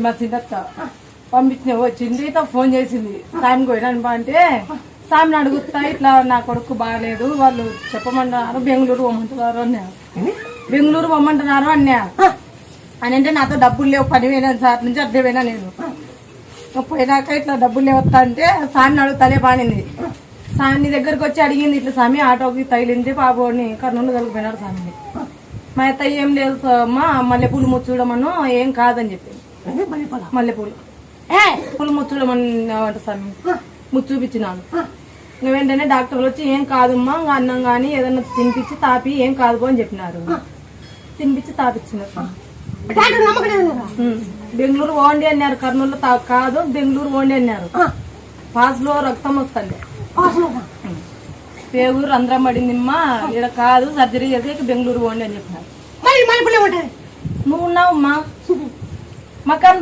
మా సిద్ధక్క పంపించిన వచ్చింది ఫోన్ చేసింది సాయం పోయినా అంటే సామిని అడుగుతా ఇట్లా నా కొడుకు బాగలేదు వాళ్ళు చెప్పమంటున్నారు బెంగళూరు పొమ్మంటున్నారు అన్నారు. బెంగళూరు పొమ్మంటున్నారు అన్నా అని అంటే నాతో డబ్బులు లేవు పని పోయినా సార్ నుంచి అడ్డే పోయినా నేను పోయినాక ఇట్లా డబ్బులు లేవస్తా అంటే సామిని అడుగుతాలే పానింది. సామి దగ్గరకు వచ్చి అడిగింది ఇట్లా స్వామి ఆటోకి తగిలింది బాబుని కర్నూలు కలిగిపోయినాడు స్వామిని. మా అత్తయ్య ఏం లేదు అమ్మా మల్లెపూలు ముచ్చూడమను ఏం కాదని చెప్పింది. మల్లెపూలు పూలు ముచ్చూడమని స్వామి ముచ్చు చూపించినాను. నువ్వు వెంటనే డాక్టర్లు వచ్చి ఏం కాదమ్మా అన్నం కానీ ఏదన్నా తినిపించి తాపి ఏం కాదు అని చెప్పినారు. తినిపించి తాపిచ్చినారు. బెంగళూరు ఓండి అన్నారు. కర్నూలు కాదు బెంగళూరు ఓండి అన్నారు. పాస్ లో రక్తం వస్తుంది పేగురు రంధ్రం పడిందిమ్మా ఇక్కడ కాదు సర్జరీ చేసి బెంగళూరు ఓండి అని చెప్పినారు. నువ్వు ఉన్నావమ్మా మకాన్